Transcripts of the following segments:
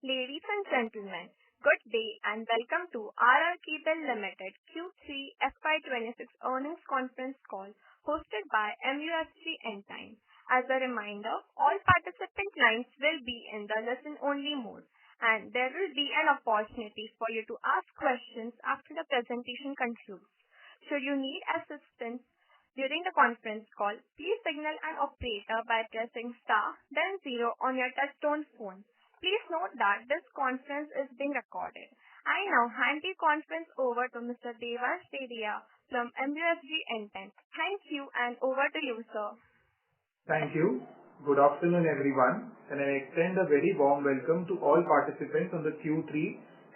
Ladies and gentlemen, good day and welcome to RR Kabel Limited Q3 FY26 earnings conference call hosted by MUFG Time. As a reminder, all participant lines will be in the listen-only mode, and there will be an opportunity for you to ask questions after the presentation concludes. Should you need assistance during the conference call, please signal an operator by pressing star, then 0 on your touch-tone phone. Please note that this conference is being recorded. I now hand the conference over to Mr. Devash Dedia from MUFG Time. Thank you and over to you, sir. Thank you. Good afternoon, everyone, and I extend a very warm welcome to all participants on the Q3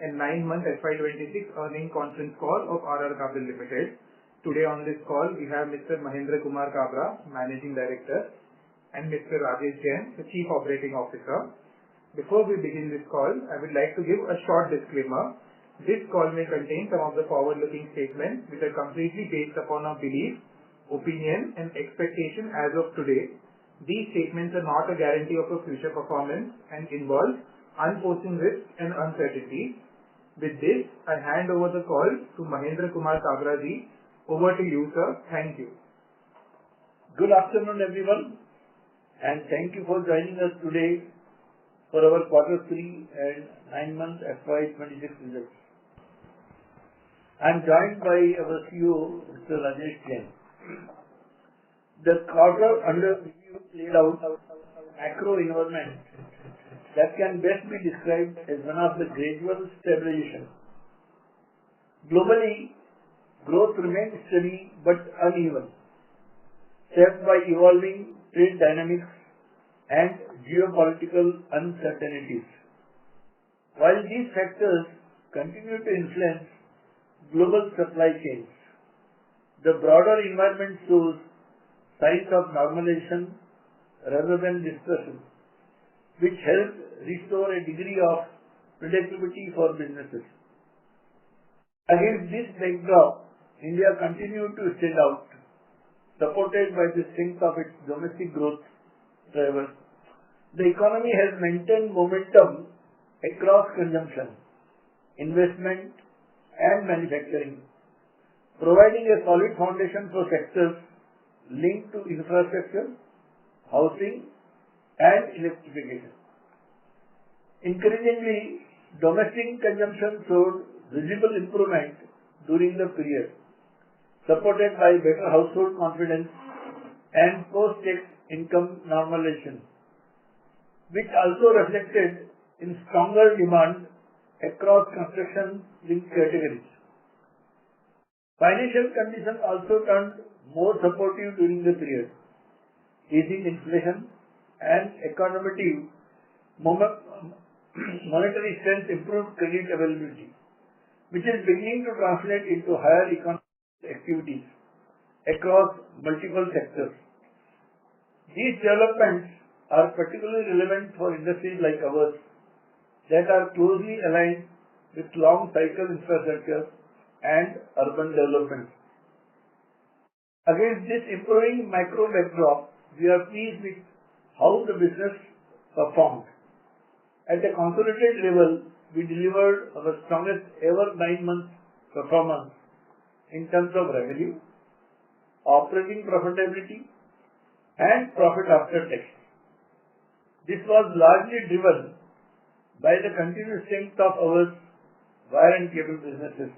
and 9-month FY26 earnings conference call of RR Kabel Limited. Today on this call, we have Mr. Mahendra Kumar Kabra, Managing Director, and Mr. Rajesh Jain, the Chief Operating Officer. Before we begin this call, I would like to give a short disclaimer. This call may contain some of the forward-looking statements which are completely based upon our belief, opinion, and expectation as of today. These statements are not a guarantee of a future performance and involve unforeseen risks and uncertainties. With this, I hand over the call to Mahendra Kumar Kabra ji. Over to you, sir. Thank you. Good afternoon, everyone, and thank you for joining us today for our Quarter 3 and 9-month FY26 results. I am joined by our CEO, Mr. Rajesh Jain. The quarter under review played out a macro environment that can best be described as one of the gradual stabilization. Globally, growth remained steady but uneven, shaped by evolving trade dynamics and geopolitical uncertainties. While these factors continue to influence global supply chains, the broader environment shows signs of normalization rather than disruption, which helps restore a degree of predictability for businesses. Against this backdrop, India continued to stand out, supported by the strength of its domestic growth drivers. The economy has maintained momentum across consumption, investment, and manufacturing, providing a solid foundation for sectors linked to infrastructure, housing, and electrification. Encouragingly, domestic consumption showed visible improvement during the period, supported by better household confidence and post-tax income normalization, which also reflected in stronger demand across construction-linked categories. Financial conditions also turned more supportive during the period, easing inflation and economic monetary strength improved credit availability, which is beginning to translate into higher economic activities across multiple sectors. These developments are particularly relevant for industries like ours that are closely aligned with long-cycle infrastructure and urban development. Against this improving macro backdrop, we are pleased with how the business performed. At a consolidated level, we delivered our strongest ever 9-month performance in terms of revenue, operating profitability, and profit after tax. This was largely driven by the continuous strength of our wire and cable businesses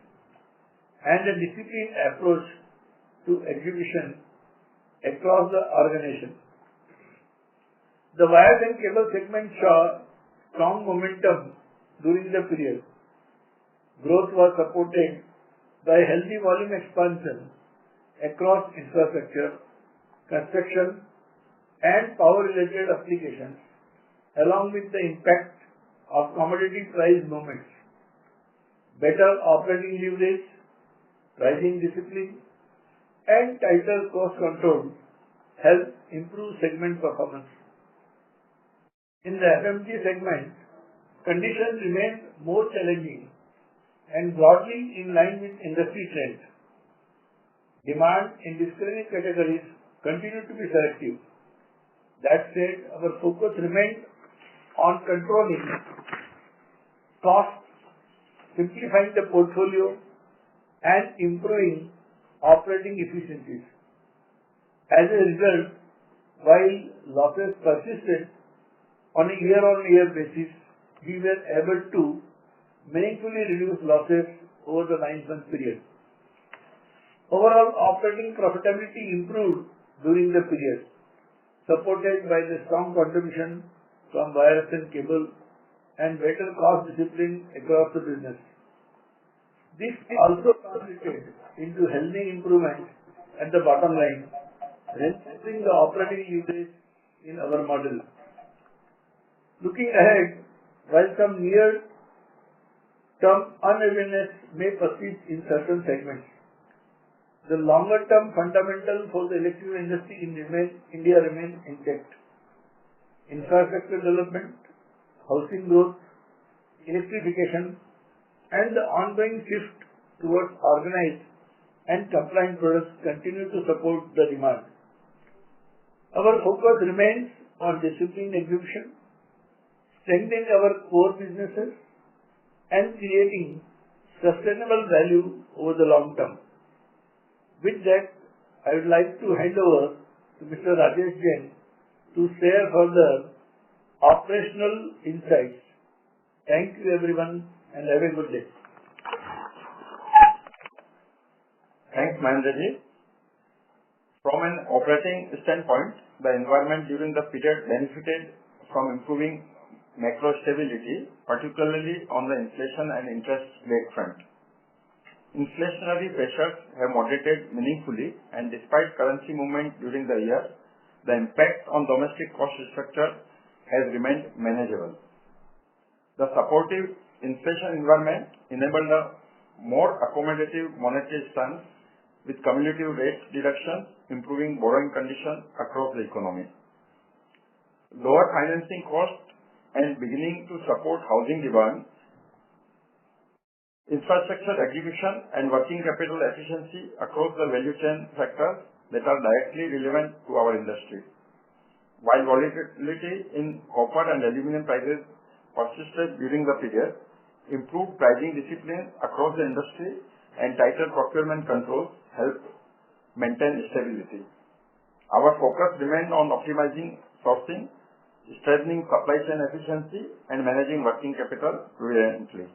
and a disciplined approach to execution across the organization. The wire and cable segment saw strong momentum during the period. Growth was supported by healthy volume expansion across infrastructure, construction, and power-related applications, along with the impact of commodity price movements. Better operating leverage, pricing discipline, and tighter cost control helped improve segment performance. In the FMG segment, conditions remained more challenging and broadly in line with industry trends. Demand in discretionary categories continued to be selective. That said, our focus remained on controlling costs, simplifying the portfolio, and improving operating efficiencies. As a result, while losses persisted on a year-on-year basis, we were able to meaningfully reduce losses over the 9-month period. Overall operating profitability improved during the period, supported by the strong contribution from wires and cable and better cost discipline across the business. This also translated into healthy improvement at the bottom line, reinforcing the operating leverage in our model. Looking ahead, while some near-term uneveness may persist in certain segments, the longer-term fundamental for the electrical industry in India remains intact. Infrastructure development, housing growth, electrification, and the ongoing shift towards organized and compliant products continue to support the demand. Our focus remains on disciplined execution, strengthening our core businesses, and creating sustainable value over the long term. With that, I would like to hand over to Mr. Rajesh Jain to share further operational insights. Thank you everyone and have a good day. Thanks, Mahendraji. From an operating standpoint, the environment during the period benefited from improving macro stability, particularly on the inflation and interest rate front. Inflationary pressures have moderated meaningfully, and despite currency movement during the year, the impact on domestic cost structure has remained manageable. The supportive inflation environment enabled a more accommodative monetary stance with cumulative rate reductions, improving borrowing conditions across the economy. Lower financing costs and beginning to support housing demand, infrastructure execution and working capital efficiency across the value chain sectors that are directly relevant to our industry. While volatility in copper and aluminum prices persisted during the period, improved pricing discipline across the industry and tighter procurement controls helped maintain stability. Our focus remained on optimizing sourcing, strengthening supply chain efficiency, and managing working capital prudently.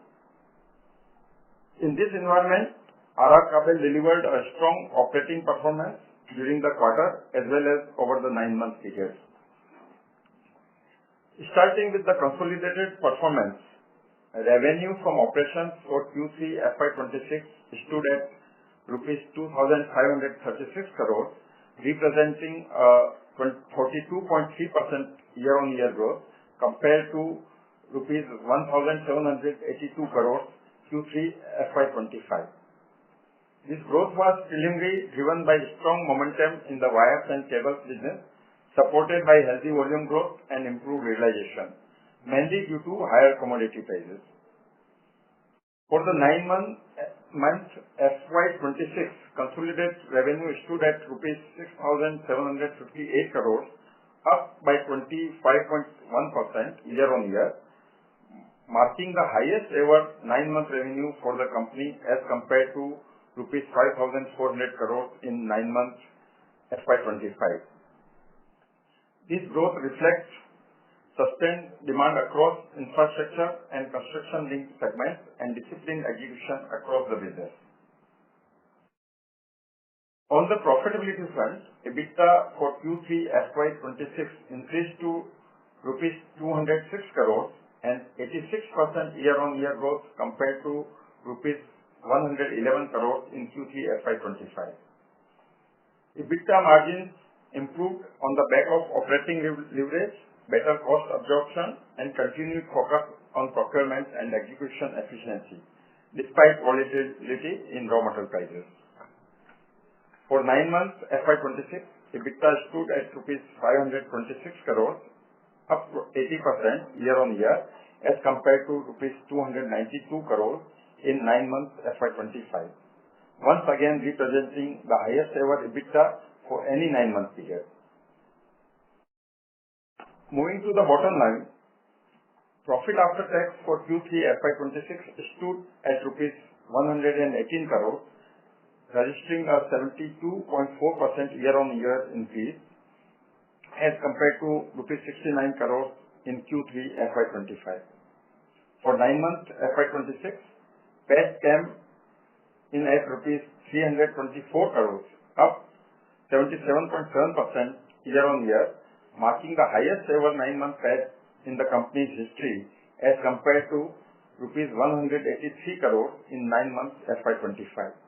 In this environment, RR Kabel delivered a strong operating performance during the quarter as well as over the 9-month period. Starting with the consolidated performance, revenue from operations for Q3 FY26 stood at rupees 2,536 crores, representing a 42.3% year-on-year growth compared to rupees 1,782 crores Q3 FY25. This growth was preliminarily driven by strong momentum in the wires and cables business, supported by healthy volume growth and improved realization, mainly due to higher commodity prices. For the 9-month FY26, consolidated revenue stood at rupees 6,758 crores, up by 25.1% year-on-year, marking the highest ever 9-month revenue for the company as compared to rupees 5,400 crores in 9 months FY25. This growth reflects sustained demand across infrastructure and construction-linked segments and disciplined execution across the business. On the profitability front, EBITDA for Q3 FY26 increased to rupees 206 crores and 86% year-on-year growth compared to rupees 111 crores in Q3 FY25. EBITDA margins improved on the back of operating leverage, better cost absorption, and continued focus on procurement and execution efficiency, despite volatility in raw material prices. For 9 months FY26, EBITDA stood at rupees 526 crores, up 80% year-on-year as compared to rupees 292 crores in 9 months FY25, once again representing the highest ever EBITDA for any 9-month period. Moving to the bottom line, Profit after tax for Q3 FY26 stood at rupees 118 crores, registering a 72.4% year-on-year increase as compared to rupees 69 crores in Q3 FY25. For 9 months FY26, PAT came in at rupees 324 crores, up 77.7% year-on-year, marking the highest ever 9-month PAT in the company's history as compared to rupees 183 crores in 9 months FY25.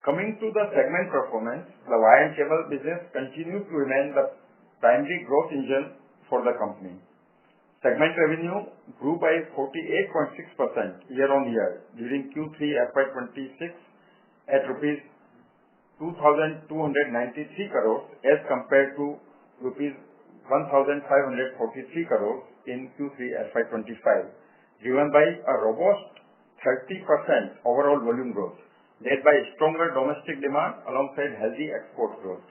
Coming to the segment performance, the wire and cable business continued to remain the primary growth engine for the company. Segment revenue grew by 48.6% year-on-year during Q3 FY26 at rupees 2,293 crores as compared to rupees 1,543 crores in Q3 FY25, driven by a robust 30% overall volume growth, led by stronger domestic demand alongside healthy export growth.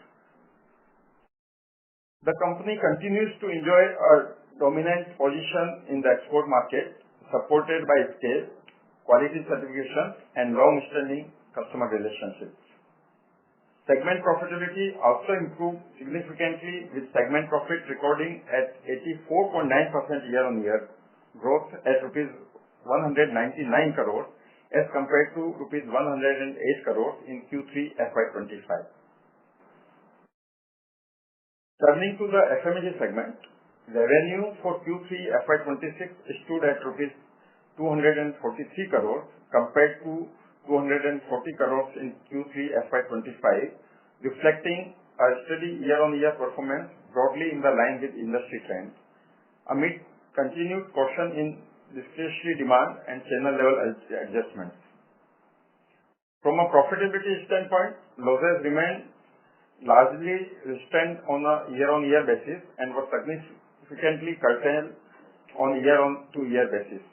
The company continues to enjoy a dominant position in the export market, supported by scale, quality certification, and long-standing customer relationships. Segment profitability also improved significantly, with segment profit recording at 84.9% year-on-year growth at rupees 199 crores as compared to rupees 108 crores in Q3 FY25. Turning to the FMEG segment, revenue for Q3 FY26 stood at rupees 243 crores compared to 240 crores in Q3 FY25, reflecting a steady year-on-year performance broadly in the line with industry trends, amid continued caution in discretionary demand and channel level adjustments. From a profitability standpoint, losses remained largely restrained on a year-on-year basis and were significantly curtailed on year-on-to-year basis,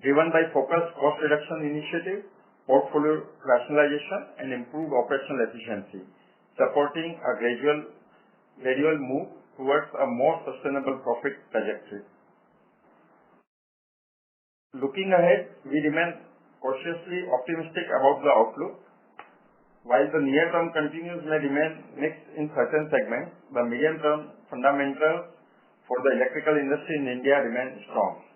driven by focused cost reduction initiatives, portfolio rationalization, and improved operational efficiency, supporting a gradual move towards a more sustainable profit trajectory. Looking ahead, we remain cautiously optimistic about the outlook. While the near-term continues may remain mixed in certain segments, the medium-term fundamentals for the electrical industry in India remain strong.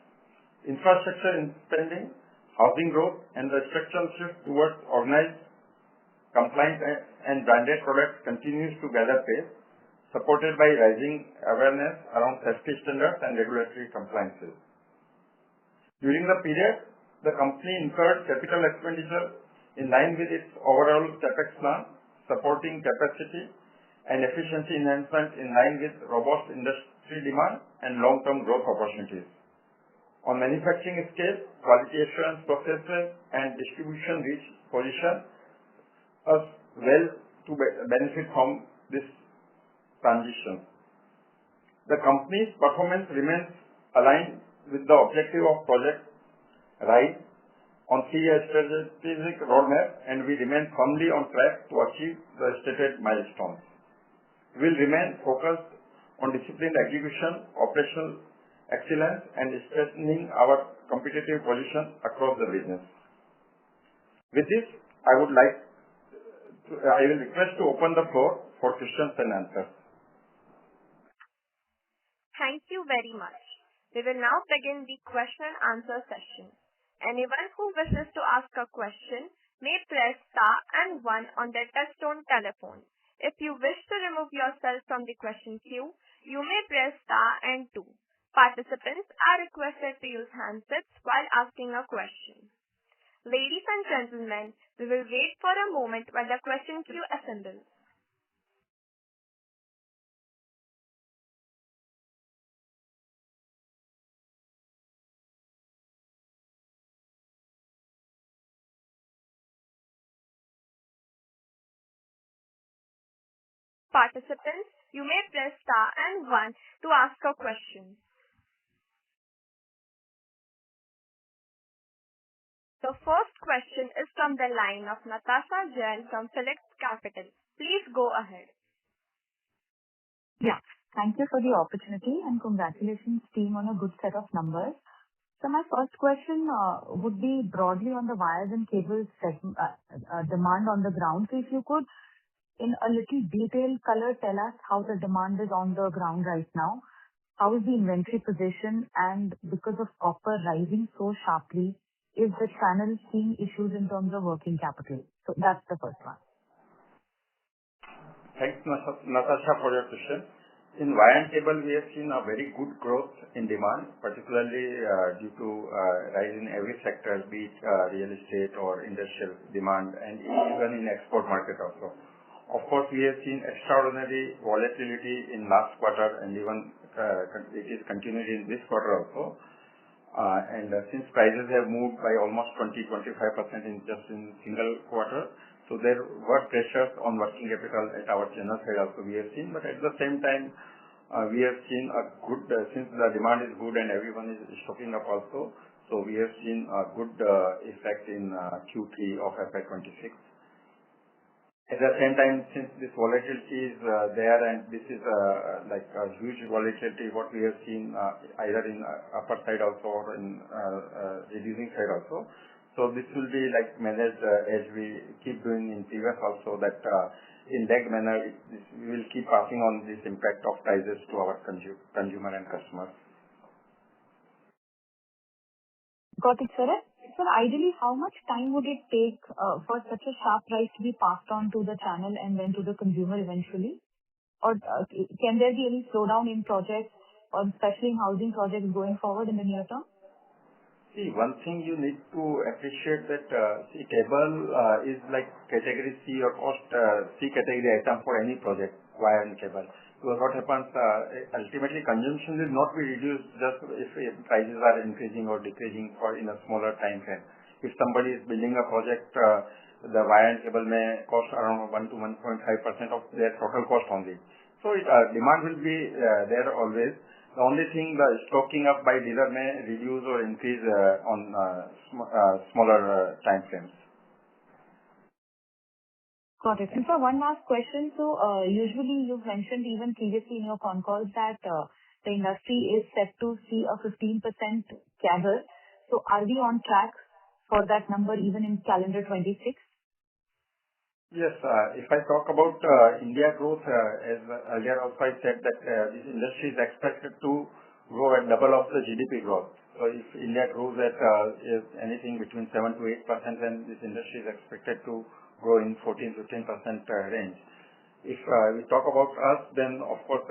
Infrastructure spending, housing growth, and the structural shift towards organized, compliant, and branded products continues to gather pace, supported by rising awareness around safety standards and regulatory compliances. During the period, the company incurred capital expenditure in line with its overall CapEx plan, supporting capacity and efficiency enhancement in line with robust industry demand and long-term growth opportunities. On manufacturing scale, quality assurance processes and distribution reach position us well to benefit from this transition. The company's performance remains aligned with the objective of Project RISE on 3-year strategic roadmap, and we remain firmly on track to achieve the stated milestones. We will remain focused on disciplined execution, operational excellence, and strengthening our competitive position across the business. With this, I will request to open the floor for questions and answers. Thank you very much. We will now begin the question and answer session. Anyone who wishes to ask a question may press star and 1 on their touchtone telephone. If you wish to remove yourself from the question queue, you may press star and 2. Participants are requested to use handsets while asking a question. Ladies and gentlemen, we will wait for a moment while the question queue assembles. Participants, you may press star and 1 to ask a question. The first question is from the line of Natasha Jain from Select Capital. Please go ahead. Yeah. Thank you for the opportunity and congratulations team on a good set of numbers. So my first question would be broadly on the wires and cables demand on the ground. So if you could, in a little detailed color, tell us how the demand is on the ground right now. How is the inventory position? And because of copper rising so sharply, is the channel seeing issues in terms of working capital? So that's the first one. Thanks, Natasha, for your question. In wire and cable, we have seen a very good growth in demand, particularly due to rise in every sector, be it real estate or industrial demand, and even in export market also. Of course, we have seen extraordinary volatility in last quarter, and even it is continued in this quarter also. Since prices have moved by almost 20-25% in just in single quarter, so there were pressures on working capital at our channel side also we have seen. But at the same time, we have seen a good, since the demand is good and everyone is stocking up also, so we have seen a good effect in Q3 of FY26. At the same time, since this volatility is there, and this is like a huge volatility, what we have seen either in upper side also or in reducing side also. So this will be like managed as we keep doing in previous also, that in lag manner we will keep passing on this impact of prices to our consumer and customers. Got it, sir. So ideally, how much time would it take for such a sharp rise to be passed on to the channel and then to the consumer eventually? Or can there be any slowdown in projects, or especially in housing projects going forward in the near term? See, one thing you need to appreciate that cable is like category C or cost C category item for any project, wire and cable. Because what happens, ultimately consumption will not be reduced just if prices are increasing or decreasing for in a smaller time frame. If somebody is building a project, the wire and cable may cost around 1 to 1.5% of their total cost only. So demand will be there always. The only thing, the stocking up by dealer may reduce or increase on smaller time frames. Got it. And so one last question. So usually you've mentioned even previously in your Concall that the industry is set to see a 15% CAGR. So are we on track for that number even in calendar 26? Yes, if I talk about India growth, as earlier also I said that this industry is expected to grow at double of the GDP growth. So if India grows at anything between 7 to 8%, then this industry is expected to grow in 14-15% range. If we talk about us, then of course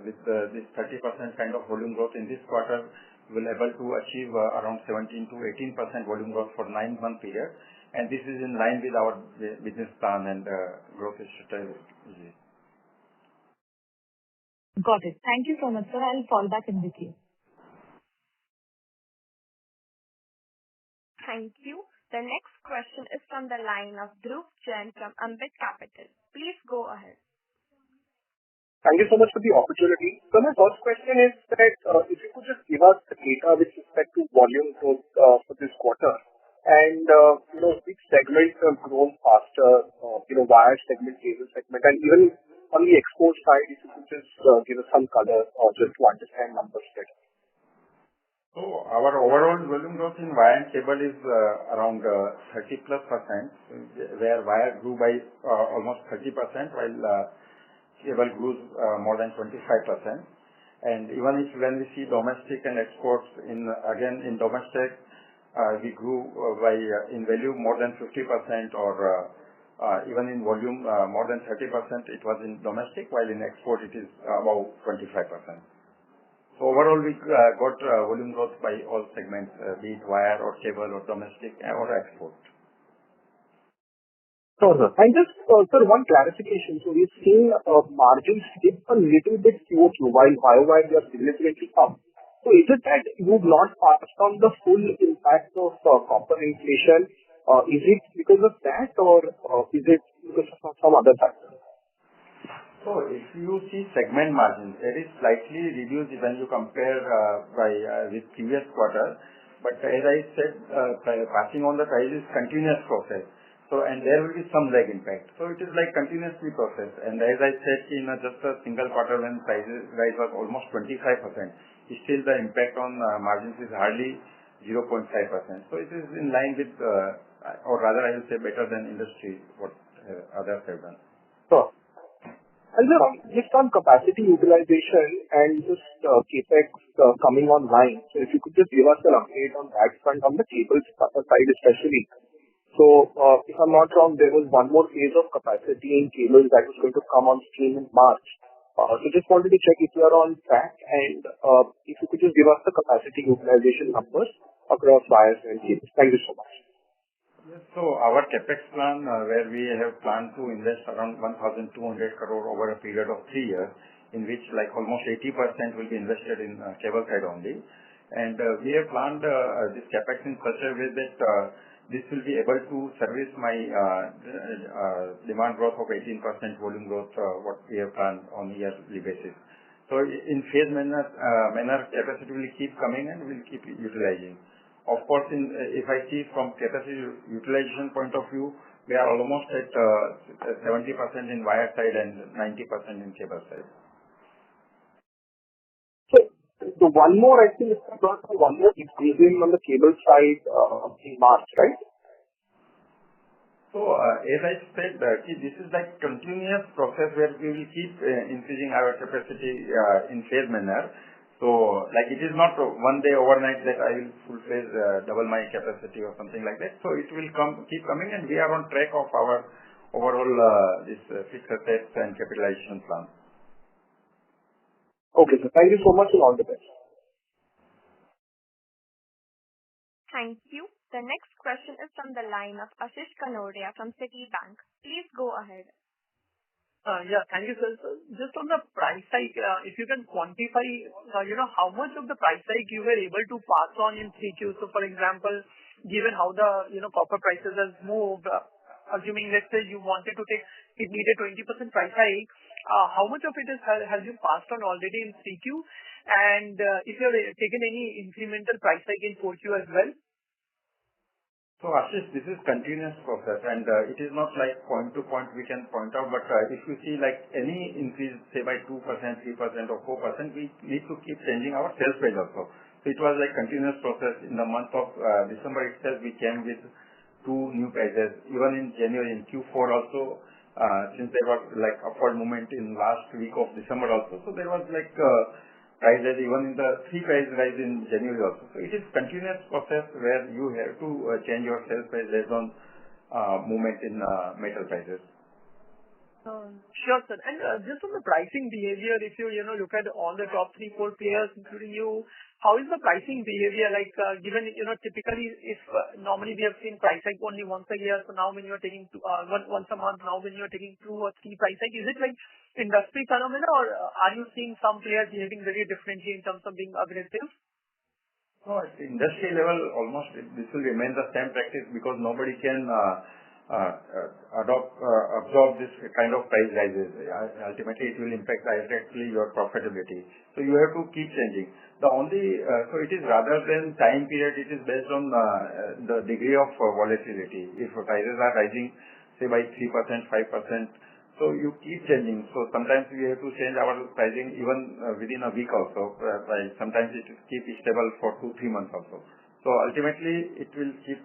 with this 30% kind of volume growth in this quarter, we will able to achieve around 17 to 18% volume growth for 9-month period. And this is in line with our business plan and growth strategy. Got it. Thank you so much, sir. I'll fall back in with you. Thank you. The next question is from the line of Dhruv Jain from Ambit Capital. Please go ahead. Thank you so much for the opportunity. So my first question is that if you could just give us the data with respect to volume growth for this quarter. And, which segments have grown faster, wire segment, cable segment, and even on the export side, if you could just give us some color just to understand numbers better. So our overall volume growth in wire and cable is around 30+%, where wire grew by almost 30%, while cable grew more than 25%. And even when we see domestic and exports, in domestic, we grew by in value more than 50%, or even in volume more than 30%. It was in domestic, while in export it is about 25%. So overall, we got volume growth by all segments, be it wire or cable or domestic or export. Sure, sir. And just sir, one clarification. So we've seen margins dip a little bit QOQ, while YOY they are significantly up. So is it that you've not passed on the full impact of copper inflation? Is it because of that, or is it because of some other factor? So if you see segment margins, it is slightly reduced when you compare with previous quarter. But as I said, passing on the price is continuous process. And there will be some lag impact. So it is like continuously processed. And as I said, in just a single quarter when prices rise was almost 25%, still the impact on margins is hardly 0.5%. So it is in line with, or rather I will say better than industry, what others have done. Sure. And just on capacity utilization and just capex coming online, so if you could just give us an update on that front on the cables side especially. So if I'm not wrong, there was one more phase of capacity in cables that was going to come on stream in March. So just wanted to check if you are on track and if you could just give us the capacity utilization numbers across wires and cables. Thank you so much. Yes, so our capex plan, where we have planned to invest around 1,200 crore over a period of 3 years, in which like almost 80% will be invested in cable side only. And we have planned this capex in such a way that this will be able to service my demand growth of 18% volume growth, what we have planned on a yearly basis. So in phase manner, capacity will keep coming and will keep utilizing. Of course, if I see from capacity utilization point of view, we are almost at 70% in wire side and 90% in cable side. So one more, I think, one more increasing on the cable side in March, right? So as I said, this is like continuous process where we will keep increasing our capacity in phase manner. So like it is not one day overnight that I will full phase double my capacity or something like that. So it will keep coming, and we are on track of our overall this fixed assets and capitalization plan. Okay, so thank you so much and all the best. Thank you. The next question is from the line of Ashish Kanodia from Citibank. Please go ahead. Yeah, thank you, sir. So just on the price hike, if you can quantify, how much of the price hike you were able to pass on in 3Q. So, for example, given how the copper prices has moved, assuming let's say you wanted to take it needed 20% price hike, how much of it has you passed on already in 3Q? And if you have taken any incremental price hike in 4Q as well? So Ashish, this is continuous process, and it is not like point to point we can point out, but if you see like any increase, say by 2%, 3% or 4%, we need to keep changing our sales price also. So it was like continuous process. In the month of December itself, we came with 2 new prices. Even in January, in Q4 also, since there was like upward movement in last week of December also, so there was like prices, even in the 3 price rise in January also. So it is continuous process where you have to change your sales price based on movement in metal prices. Sure, sir. And just on the pricing behavior, if you look at all the top 3-4 players, including you, how is the pricing behavior like? Given typically if normally we have seen price hike only once a year, so now when you are taking once a month, now when you are taking 2 or 3 price hike, is it like industry phenomena, or are you seeing some players behaving very differently in terms of being aggressive? No, at the industry level, almost this will remain the same practice because nobody can absorb this kind of price rises. Ultimately, it will impact directly your profitability. So you have to keep changing. The only so it is rather than time period, it is based on the degree of volatility. If prices are rising, say by 3%, 5%, so you keep changing. So sometimes we have to change our pricing even within a week also. Sometimes it will keep stable for 2-3 months also. So ultimately, it will keep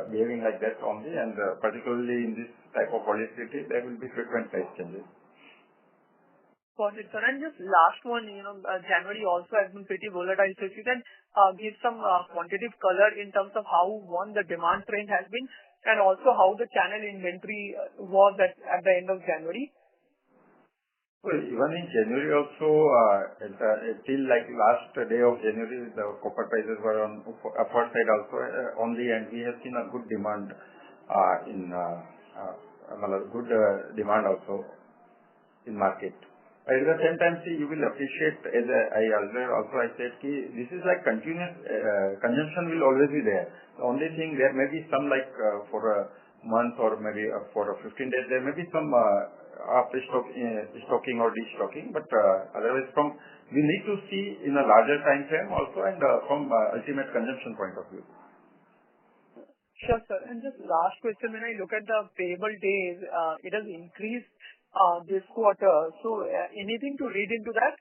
behaving like that only, and particularly in this type of volatility, there will be frequent price changes. Got it, sir. And just last one, January also has been pretty volatile. So if you can give some quantitative color in terms of how the demand trend has been, and also how the channel inventory was at the end of January. Well, even in January also, till like last day of January, the copper prices were on upward side also only, and we have seen a good demand good demand also in market. At the same time, see, you will appreciate, as I said, this is like continuous consumption will always be there. The only thing, there may be some like for a month or maybe for 15 days, there may be some stocking or destocking, but otherwise we need to see in a larger time frame also, and from ultimate consumption point of view. Sure, sir. And just last question, when I look at the payable days, it has increased this quarter. So anything to read into that?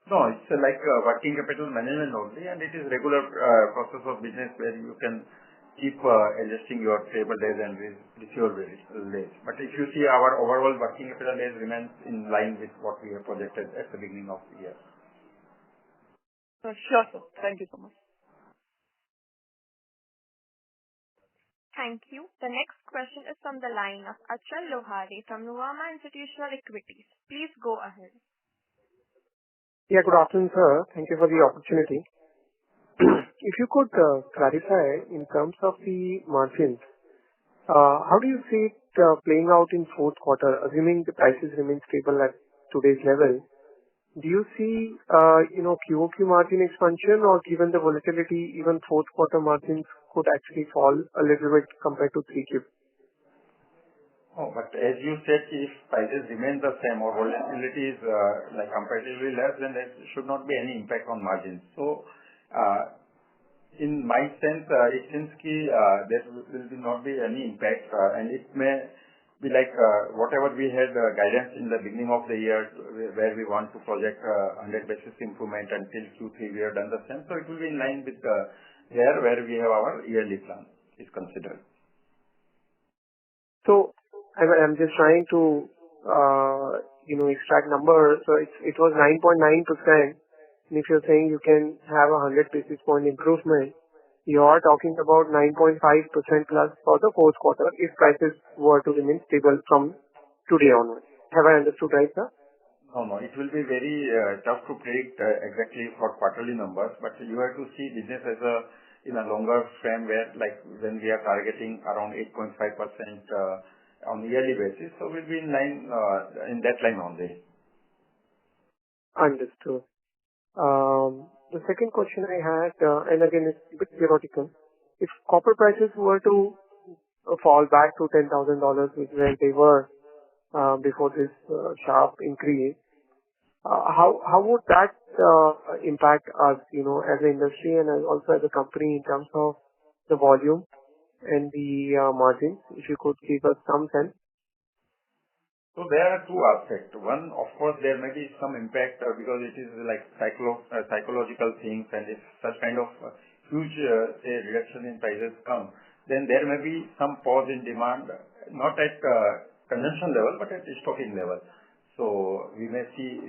No, it's like working capital management only, and it is regular process of business where you can keep adjusting your payable days and receivable days. But if you see our overall working capital days remains in line with what we have projected at the beginning of the year. Sure, sir. Thank you so much. Thank you. The next question is from the line of Achal Lohade from Nuvama Institutional Equities. Please go ahead. Yeah, good afternoon, sir. Thank you for the opportunity. If you could clarify in terms of the margins, how do you see it playing out in fourth quarter, assuming the prices remain stable at today's level? Do you see, QOQ margin expansion, or given the volatility, even fourth quarter margins could actually fall a little bit compared to 3Q? Oh, but as you said, if prices remain the same or volatility is like comparatively less, then there should not be any impact on margins. So, in my sense, it seems there will not be any impact, and it may be like whatever we had guidance in the beginning of the year, where we want to project 100 basis improvement until Q3, we have done the same. So it will be in line with here where we have our yearly plan is considered. So I'm just trying to extract numbers. So it was 9.9%. And if you're saying you can have a 100 basis point improvement, you are talking about 9.5% plus for the fourth quarter if prices were to remain stable from today onwards. Have I understood right, sir? No. It will be very tough to predict exactly for quarterly numbers, but you have to see business as in a longer frame where, like, when we are targeting around 8.5% on yearly basis, so we'll be in line in that line only. Understood. The second question I had, and again, it's a bit theoretical. If copper prices were to fall back to $10,000, which where they were before this sharp increase, how would that impact us, as an industry and also as a company in terms of the volume and the margins? If you could give us some sense. So there are two aspects. One, of course, there may be some impact because it is like psychological things, and if such kind of huge reduction in prices come, then there may be some pause in demand, not at consumption level, but at stocking level. So we may see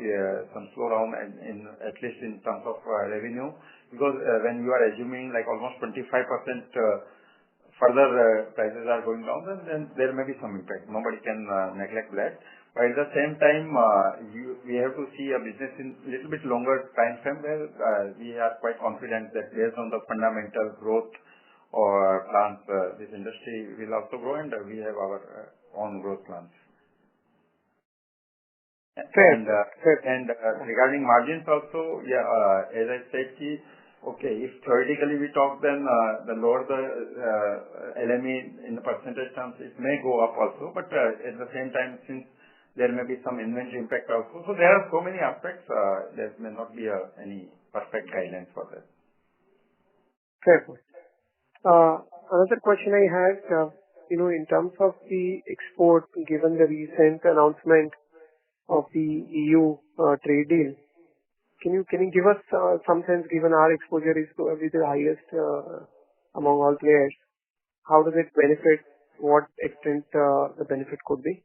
some slowdown in at least in terms of revenue, because when you are assuming like almost 25% further prices are going down, then there may be some impact. Nobody can neglect that. But at the same time, we have to see a business in little bit longer time frame where we are quite confident that based on the fundamental growth or plans, this industry will also grow, and we have our own growth plans. Fair. And regarding margins also, as I said, okay, if theoretically we talk, then the lower the LME in the percentage terms, it may go up also. But at the same time, since there may be some inventory impact also, so there are so many aspects. There may not be any perfect guidelines for that. Fair point. Another question I had, in terms of the export, given the recent announcement of the EU trade deal, can you give us some sense, given our exposure is probably the highest among all players, how does it benefit? What extent the benefit could be?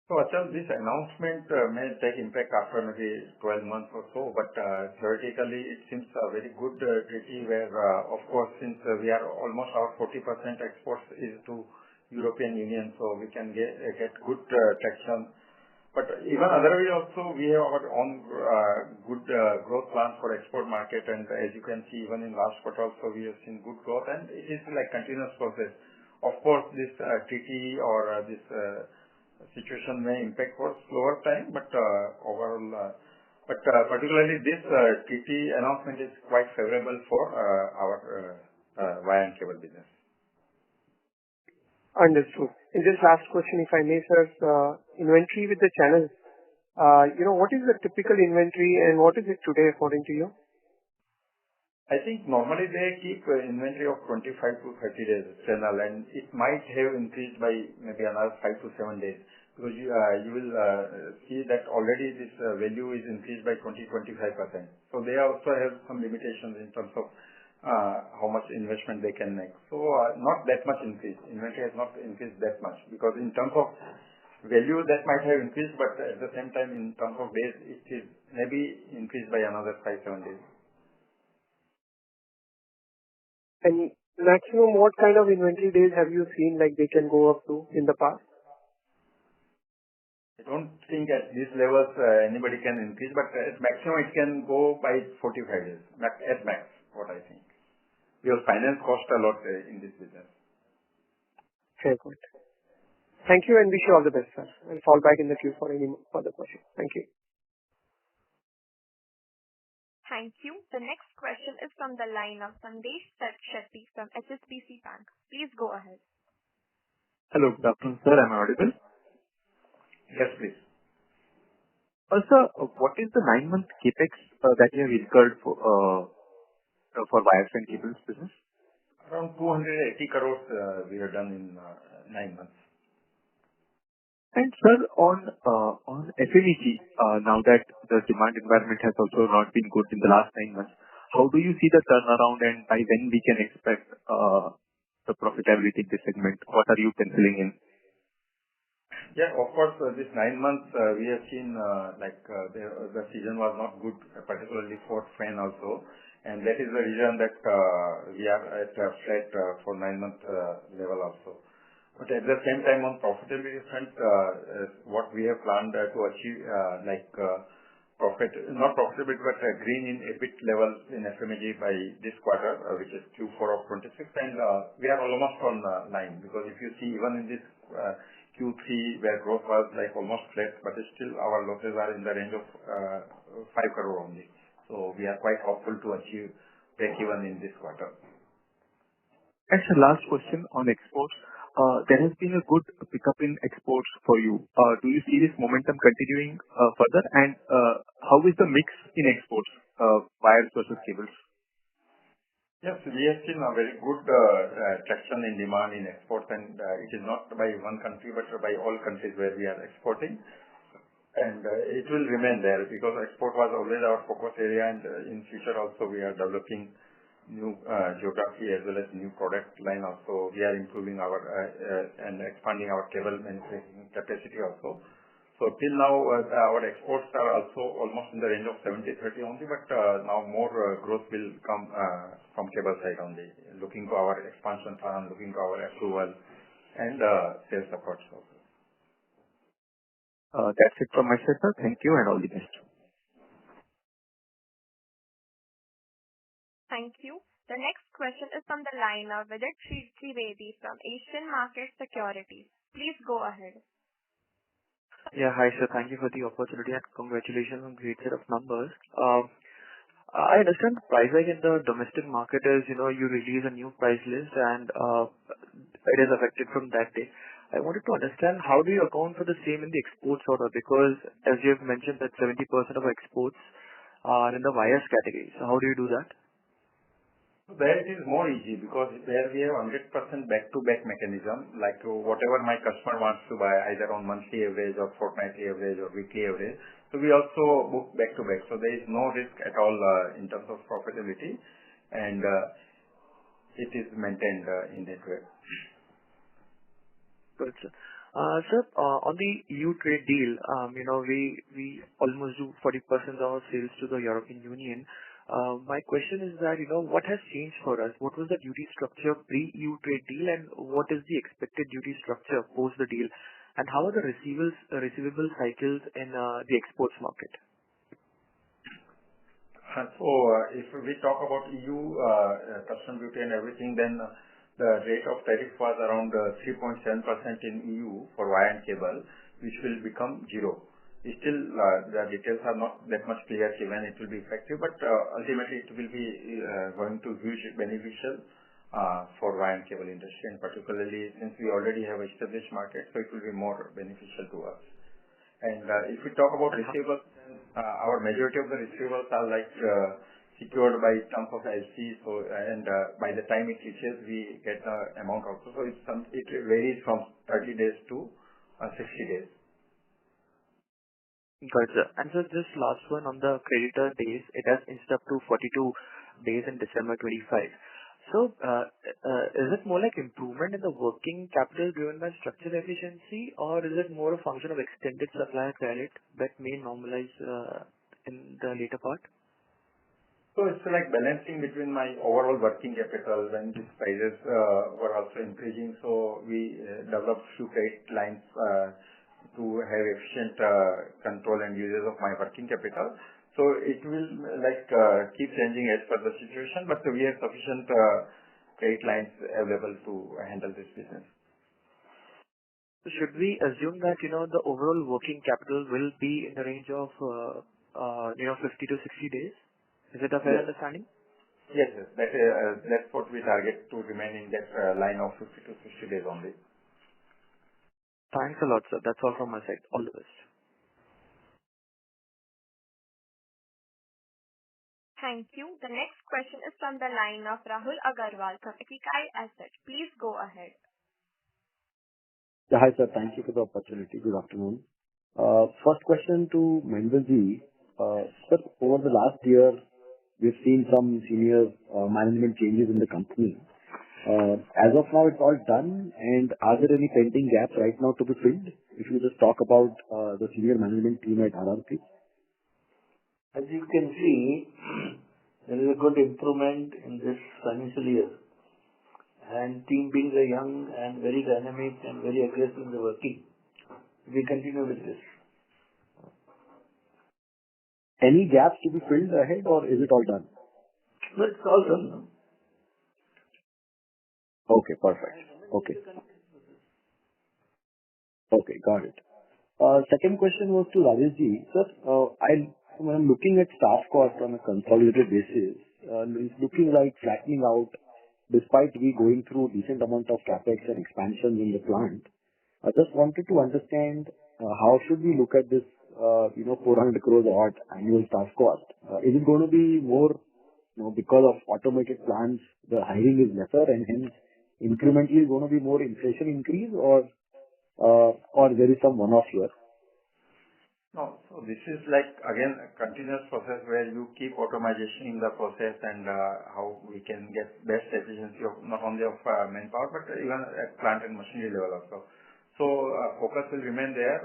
So, Achal, this announcement may take impact after maybe 12 months or so, but theoretically it seems a very good treaty where, of course, since we are almost our 40% exports is to European Union, so we can get good traction. But even otherwise also, we have our own good growth plans for export market, and as you can see, even in last quarter also, we have seen good growth, and it is like continuous process. Of course, this treaty or this situation may impact for slower time, but overall, particularly this treaty announcement is quite favorable for our wire and cable business. Understood. And just last question, if I may, sir, inventory with the channel. What is the typical inventory and what is it today according to you? I think normally they keep inventory of 25 to 30 days channel, and it might have increased by maybe another 5 to 7 days, because you will see that already this value is increased by 20-25%. So they also have some limitations in terms of how much investment they can make. So not that much increase. Inventory has not increased that much, because in terms of value that might have increased, but at the same time in terms of days it is maybe increased by another 5-7 days. And maximum, what kind of inventory days have you seen like they can go up to in the past? I don't think at these levels anybody can increase, but at maximum it can go by 45 days, at max, what I think. Because finance costs a lot in this business. Fair point. Thank you and wish you all the best, sir. I'll fall back in the queue for any further questions. Thank you. Thank you. The next question is from the line of Sandesh Shetty from HSBC Bank. Please go ahead. Hello, good afternoon, sir. Am I audible? Yes, please. Sir, what is the 9-month capex that you have incurred for wires and cables business? Around 280 crores we have done in 9 months. And sir, on FMEG, now that the demand environment has also not been good in the last 9 months, how do you see the turnaround, and by when we can expect the profitability in this segment? What are you penciling in? Yeah, of course, this 9 months we have seen the season was not good, particularly for fan also, and that is the reason that we are at a flat for 9 month level also. But at the same time, on profitability front, what we have planned to achieve profit, not profitability, but green in EBIT level in FMEG by this quarter, which is Q4 of 26, and we are almost on line, because if you see even in this Q3 where growth was like almost flat, but still our losses are in the range of 5 crore only. So we are quite hopeful to achieve break even in this quarter. And sir, last question on exports. There has been a good pickup in exports for you. Do you see this momentum continuing further? And how is the mix in exports, wires versus cables? Yes, we have seen a very good traction in demand in exports, and it is not by one country, but by all countries where we are exporting. And it will remain there, because export was always our focus area, and in future also we are developing new geography as well as new product line also. We are improving our and expanding our cable manufacturing capacity also. So till now our exports are also almost in the range of 70-30 only, but now more growth will come from cable side only, looking to our expansion plan, looking to our approval and sales efforts also. That's it from my side, sir. Thank you and all the best. Thank you. The next question is from the line of Vidit Trivedi from Asian Market Securities. Please go ahead. Yeah, hi sir. Thank you for the opportunity and congratulations on great set of numbers. I understand the price hike in the domestic market is, you release a new price list and it is affected from that day. I wanted to understand how do you account for the same in the exports order, because as you have mentioned that 70% of exports are in the wires category. So how do you do that? There it is more easy, because there we have 100% back-to-back mechanism, like whatever my customer wants to buy either on monthly average or fortnightly average or weekly average. So we also book back-to-back. So there is no risk at all in terms of profitability, and it is maintained in that way. Good, sir. Sir, on the EU trade deal, we almost do 40% of our sales to the European Union. My question is that, what has changed for us? What was the duty structure pre-EU trade deal, and what is the expected duty structure post the deal? And how are the receivable cycles in the exports market? So if we talk about EU custom duty and everything, then the rate of tariff was around 3.7% in EU for wire and cable, which will become zero. Still, the details are not that much clear when it will be effective, but ultimately it will be going to huge beneficial for wire and cable industry, and particularly since we already have established market, so it will be more beneficial to us. And if we talk about receivables, our majority of the receivables are like secured by terms of LC. So, and by the time it reaches, we get the amount also. So it varies from 30 days to 60 days. Got it, sir. And so just last one on the creditor days, it has inched up to 42 days in December 25. So, is it more like improvement in the working capital driven by structural efficiency, or is it more a function of extended supplier credit that may normalize in the later part? So it's like balancing between my overall working capital when these prices were also increasing. So we developed few credit lines to have efficient control and uses of my working capital. So it will keep changing as per the situation, but we have sufficient credit lines available to handle this business. So should we assume that, the overall working capital will be in the range of, 50 to 60 days? Is it a fair understanding? Yes, yes. That's what we target to remain in that line of 50 to 60 days only. Thanks a lot, sir. That's all from my side. All the best. Thank you. The next question is from the line of Rahul Agarwal from Ikigai Asset. Please go ahead. Hi, sir. Thank you for the opportunity. Good afternoon. First question to Mahendraji. Sir, over the last year, we've seen some senior management changes in the company. As of now, it's all done, and are there any pending gaps right now to be filled? If you just talk about the senior management team at RRP. As you can see, there is a good improvement in this financial year. And team being a young and very dynamic and very aggressive in the working, we continue with this. Any gaps to be filled ahead, or is it all done? No, it's all done now. Okay, perfect. Okay, got it. Second question was to Rajeshji. Sir, when I'm looking at staff cost on a consolidated basis, it's looking like flattening out despite we going through decent amount of capex and expansions in the plant. I just wanted to understand how should we look at this 400 crores odd annual staff cost? Is it going to be more, because of automated plants, the hiring is lesser and hence incrementally going to be more inflation increase, or there is some one-off here? No. So this is again, a continuous process where you keep automation in the process and how we can get best efficiency of not only of manpower, but even at plant and machinery level also. So focus will remain there.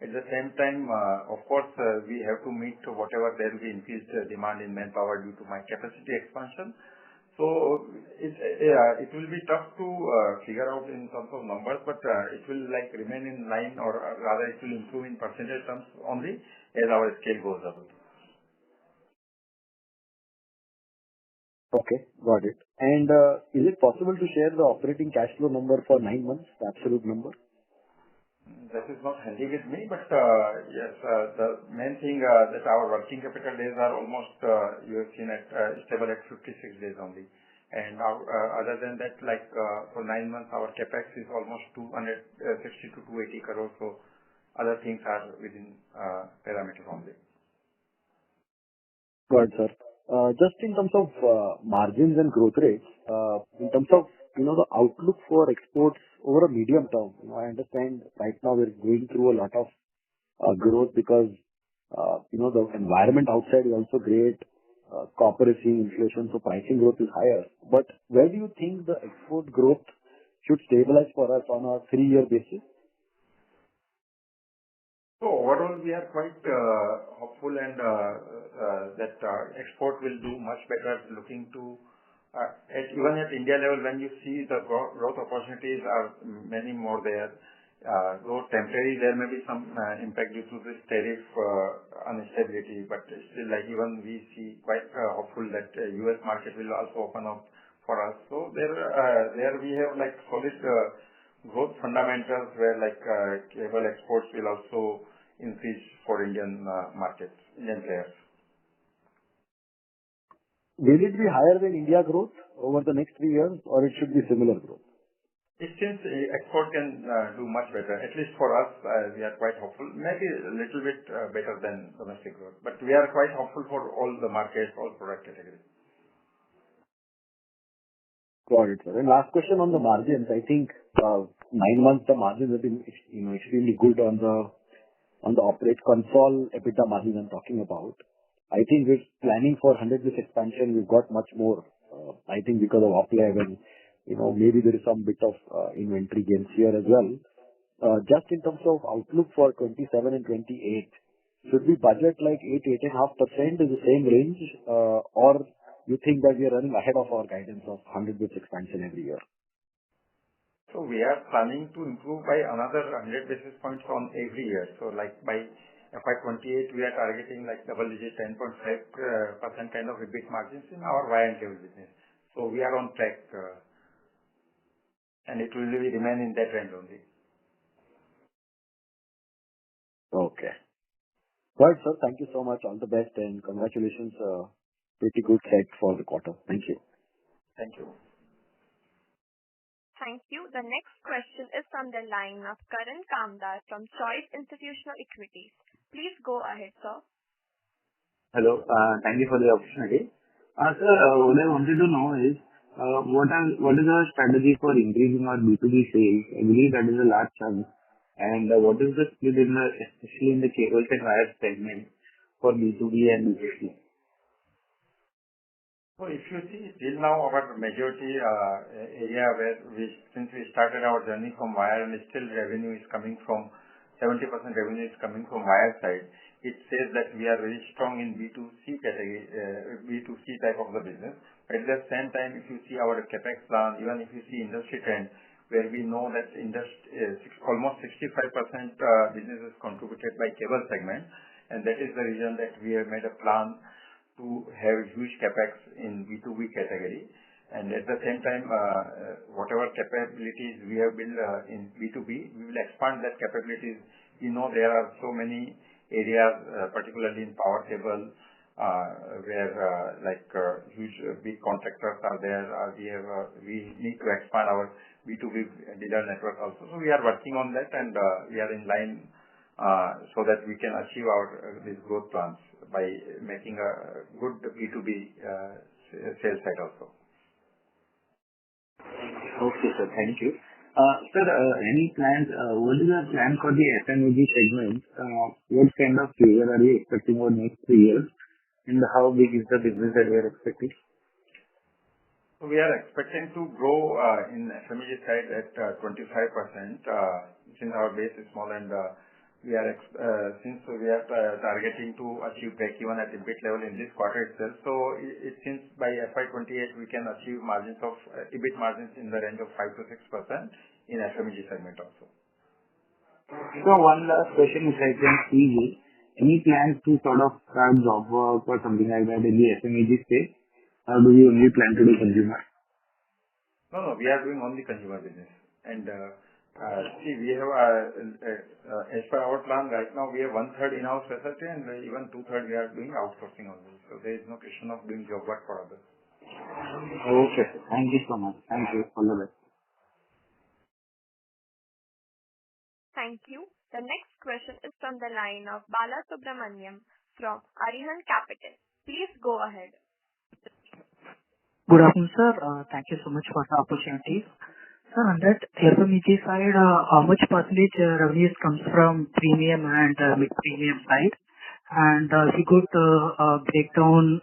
At the same time, of course, we have to meet whatever there will be increased demand in manpower due to my capacity expansion. So it will be tough to figure out in terms of numbers, but it will remain in line, or rather it will improve in percentage terms only as our scale goes up. Okay, got it. And is it possible to share the operating cash flow number for 9 months, the absolute number? That is not handy with me, but yes, the main thing that our working capital days are almost, you have seen at stable at 56 days only. And other than that, for 9 months, our capex is almost 260 to 280 crores. So other things are within parameters only. Got it, sir. Just in terms of margins and growth rates, in terms of the outlook for exports over a medium term, I understand right now we're going through a lot of growth because the environment outside is also great. Copper is seeing inflation, so pricing growth is higher. But where do you think the export growth should stabilize for us on a 3-year basis? So overall, we are quite hopeful and that export will do much better. Looking to even at India level, when you see the growth opportunities are many more there. Though temporary, there may be some impact due to this tariff instability, but still, even we see quite hopeful that US market will also open up for us. So there we have solid growth fundamentals where cable exports will also increase for Indian markets, Indian players. Will it be higher than India growth over the next 3 years, or it should be similar growth? It seems export can do much better. At least for us, we are quite hopeful. Maybe a little bit better than domestic growth, but we are quite hopeful for all the markets, all product categories. Got it, sir. And last question on the margins. I think 9 months the margins have been extremely good on the operate console EBITDA margin I'm talking about. I think we're planning for 100 basis expansion. We've got much more. I think because of op level, maybe there is some bit of inventory gains here as well. Just in terms of outlook for 27 and 28, should we budget like 8.5% is the same range, or you think that we are running ahead of our guidance of 100 basis expansion every year? So we are planning to improve by another 100 basis points on every year. So like by FY28, we are targeting like double-digit 10.5% kind of EBIT margins in our wire and cable business. So we are on track, and it will really remain in that range only. Okay. Right, sir. Thank you so much. All the best and congratulations. Pretty good set for the quarter. Thank you. Thank you. Thank you. The next question is from the line of Karan Kamdar from Choice Institutional Equities. Please go ahead, sir. Hello. Thank you for the opportunity. Sir, what I wanted to know is, what is our strategy for increasing our B2B sales? I believe that is a large chunk. And what is the split especially in the cables and wires segment for B2B and B2C? So if you see, till now our majority area where since we started our journey from wire and still revenue is coming from 70% revenue is coming from wire side, it says that we are very strong in B2C category, B2C type of the business. At the same time, if you see our capex plan, even if you see industry trend, where we know that almost 65% business is contributed by cable segment, and that is the reason that we have made a plan to have huge capex in B2B category. And at the same time, whatever capabilities we have built in B2B, we will expand that capabilities. You know, there are so many areas, particularly in power cable, where huge big contractors are there. We need to expand our B2B dealer network also. So we are working on that, and we are in line so that we can achieve these growth plans by making a good B2B sales side also. Okay, sir. Thank you. Sir, any plans? What is our plan for the FMEG segment? What kind of figure are we expecting over the next 3 years? And how big is the business that we are expecting? So we are expecting to grow in FMEG side at 25%, since our base is small, and we are targeting to achieve break-even at EBIT level in this quarter itself. So it seems by FY28 we can achieve margins of EBIT margins in the range of 5 to 6% in FMEG segment also. So one last question, if I can see, any plans to sort of start job work or something like that in the FMEG space? Or do you only plan to do consumer? No, we are doing only consumer business. And see, we have, as per our plan right now, we have 1/3 in-house facility and even 2/3 we are doing outsourcing only. So there is no question of doing job work for others. Okay. Thank you so much. Thank you. All the best. Thank you. The next question is from the line of Bala Subramaniam from Arihan Capital. Please go ahead. Good afternoon, sir. Thank you so much for the opportunity. Sir, on that FMEG side, how much percentage revenues comes from premium and mid-premium side? And if you could break down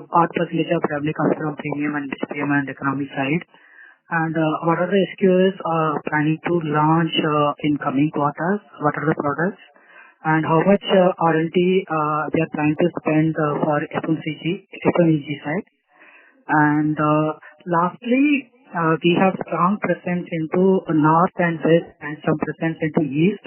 what percentage of revenue comes from premium and mid-premium and economy side? And what are the SKUs planning to launch in coming quarters? What are the products? And how much R&D they are planning to spend for FMEG side? And lastly, we have strong presence into north and west and some presence into east,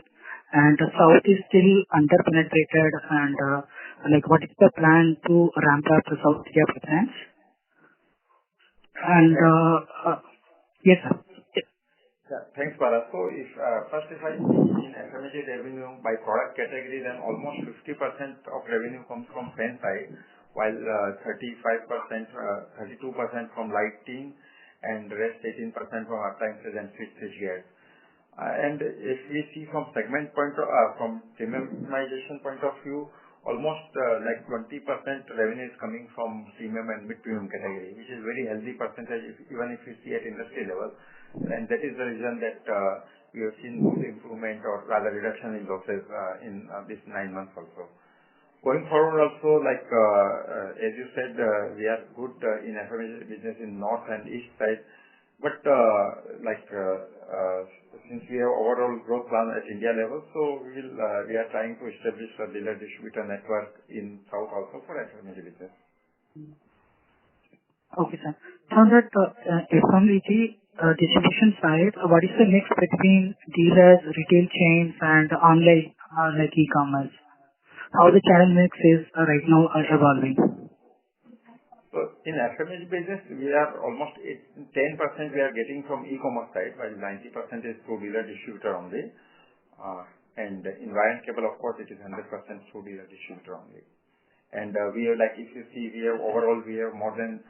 and the south is still underpenetrated. And what is the plan to ramp up the South India presence? And yes, sir. Yeah, thanks, Bala. So first, if I see in FMEG revenue by product category, then almost 50% of revenue comes from fan side, while 32% from lighting and the rest 18% from appliances and switchgear. And if we see from from premiumization point of view, almost like 20% revenue is coming from premium and mid-premium category, which is very healthy percentage even if you see at industry level. And that is the reason that we have seen good improvement or rather reduction in losses in this 9 months also. Going forward also, like as you said, we are good in FMEG business in north and east side. But since we have overall growth plan at India level, so we are trying to establish a dealer distributor network in South also for FMEG business. Okay, sir. On that FMEG distribution side, what is the mix between dealers, retail chains, and online like e-commerce? How the channel mix is right now evolving? So in FMEG business, we are almost 10% we are getting from e-commerce side, while 90% is through dealer distributor only. And in wire and cable, of course, it is 100% through dealer distributor only. And we have, like if you see, we have more than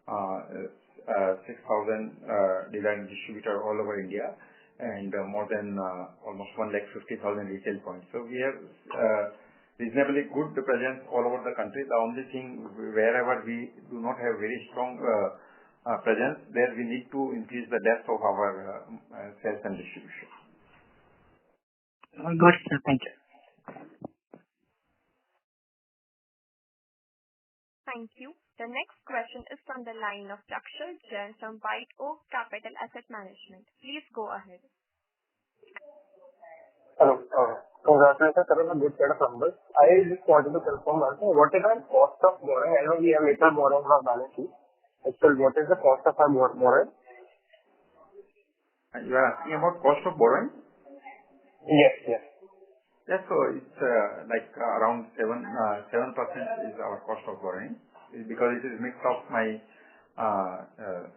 6,000 dealer and distributor all over India, and more than almost 150,000 retail points. So we have reasonably good presence all over the country. The only thing, wherever we do not have very strong presence, there we need to increase the depth of our sales and distribution. Got it, sir. Thank you. Thank you. The next question is from the line of Rakshal Jain from White Oak Capital Asset Management. Please go ahead. Hello. Congratulations on a good set of numbers. I just wanted to confirm also, what is our cost of borrowing? I know we have little borrowing on our balance sheet. Still, what is the cost of our borrowing? You are asking about cost of borrowing? Yes. Yes, so it's like around 7% is our cost of borrowing, because it is mix of my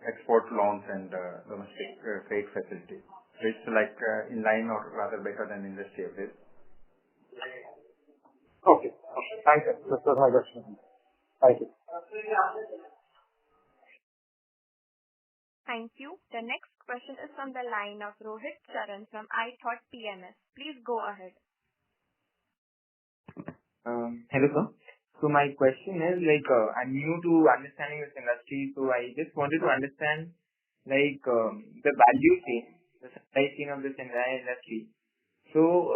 export loans and domestic trade facility. So it's like in line or rather better than industry average. Okay. Thank you. This was my question. Thank you. Thank you. The next question is from the line of Rohit Charan from iThought PMS. Please go ahead. Hello, sir. So my question is I'm new to understanding this industry, so I just wanted to understand the value chain, the supply chain of this entire industry. So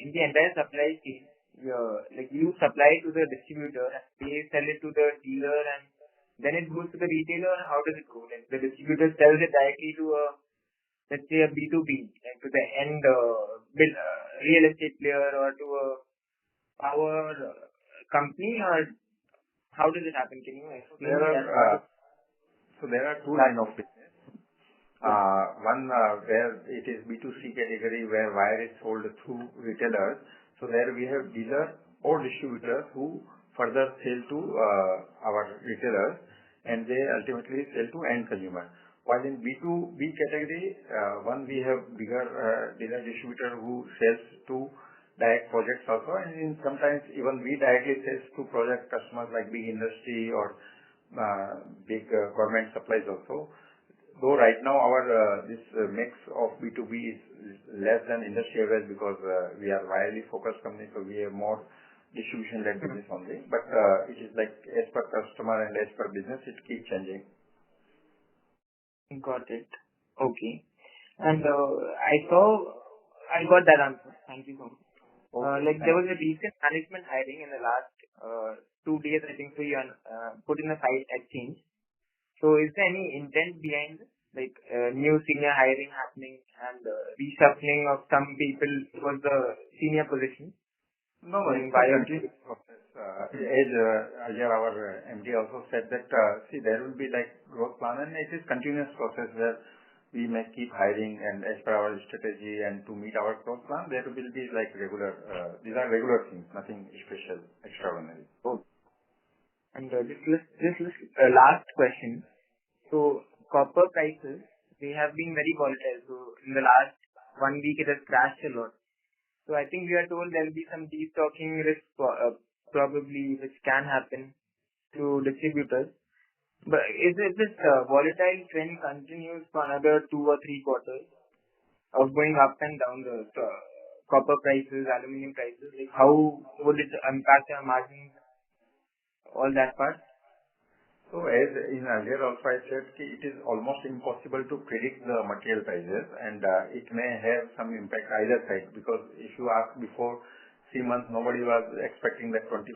in the entire supply chain, you supply to the distributor and they sell it to the dealer and then it goes to the retailer. How does it go? Like the distributor sells it directly to let's say a B2B, like to the end real estate player or to a power company, or how does it happen? Can you explain that? So there are two lines of business. One where it is B2C category, where wire is sold through retailers. So there we have dealer or distributors who further sell to our retailers, and they ultimately sell to end consumer. While in B2B category, one we have bigger dealer distributor who sells to direct projects also, and in sometimes even we directly sell to project customers like big industry or big government supplies also. Though right now our this mix of B2B is less than industry average because we are widely focused company, so we have more distribution-led business only. But it is like as per customer and as per business, it keeps changing. Got it. Okay. And I got that answer. Thank you so much. Okay. There was a recent management hiring in the last 2 days, I think, so you put in a site exchange. So is there any intent behind this, new senior hiring happening and reshuffling of some people towards the senior position? No, it's a continuous process. As earlier our MD also said that, there will be growth plan and it is continuous process where we may keep hiring and as per our strategy and to meet our growth plan, there will be regular, these are regular things, nothing special, extraordinary. Oh. And this last question. So copper prices, they have been very volatile. So in the last 1 week, it has crashed a lot. So I think we are told there will be some destocking risk probably which can happen to distributors. But is it this volatile trend continues for another 2 or 3 quarters of going up and down the copper prices, aluminum prices? Like how would it impact our margins, all that part? So as in earlier also I said, it is almost impossible to predict the material prices, and it may have some impact either side, because if you ask before 3 months, nobody was expecting that 25%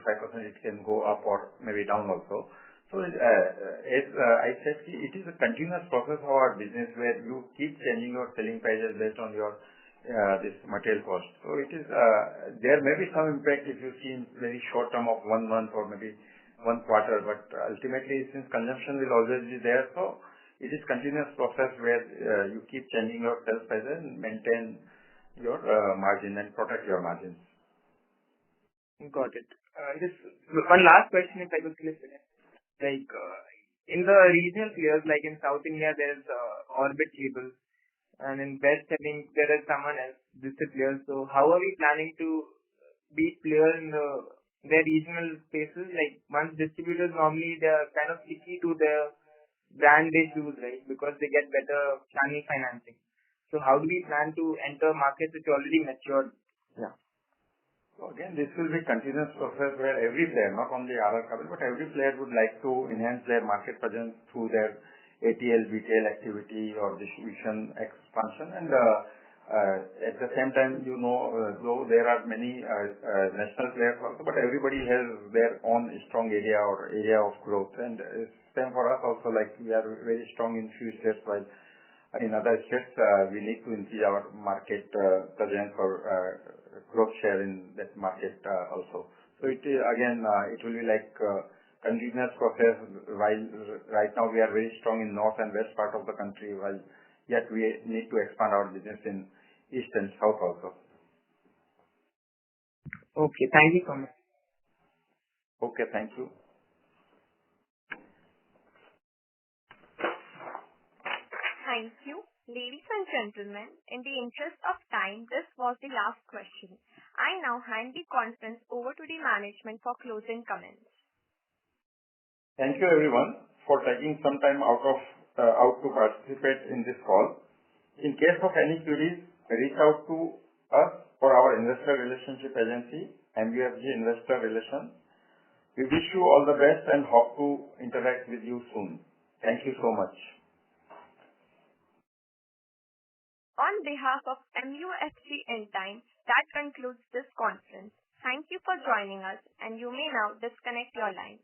it can go up or maybe down also. So as I said, it is a continuous process of our business where you keep changing your selling prices based on your this material cost. So it is there may be some impact if you see in very short term of 1 month or maybe 1 quarter, but ultimately since consumption will always be there, so it is continuous process where you keep changing your sales prices and maintain your margin and protect your margins. Got it. Just one last question, if I could slip in. Like in the regional players, like in South India, there's Orbit Cable, and in West, I think there is someone else, listed players. So how are we planning to be players in their regional spaces? Like once distributors normally they're kind of sticky to their brand they choose, right? Because they get better channel financing. So how do we plan to enter markets which are already matured? Yeah. So again, this will be continuous process where every player, not only RR Kabel, but every player would like to enhance their market presence through their ATL, BTL activity or distribution expansion. And at the same time, though there are many national players also, but everybody has their own strong area or area of growth. And same for us also, like we are very strong in few states, while in other states we need to increase our market presence or growth share in that market also. So it again, it will be like continuous process, while right now we are very strong in north and west part of the country, while yet we need to expand our business in east and south also. Okay, thank you so much. Okay, thank you. Thank you. Ladies and gentlemen, in the interest of time, this was the last question. I now hand the conference over to the management for closing comments. Thank you everyone for taking some time out to participate in this call. In case of any queries, reach out to us or our investor relationship agency, MUFG Investor Relations. We wish you all the best and hope to interact with you soon. Thank you so much. On behalf of MUFG Intime, that concludes this conference. Thank you for joining us, and you may now disconnect your line.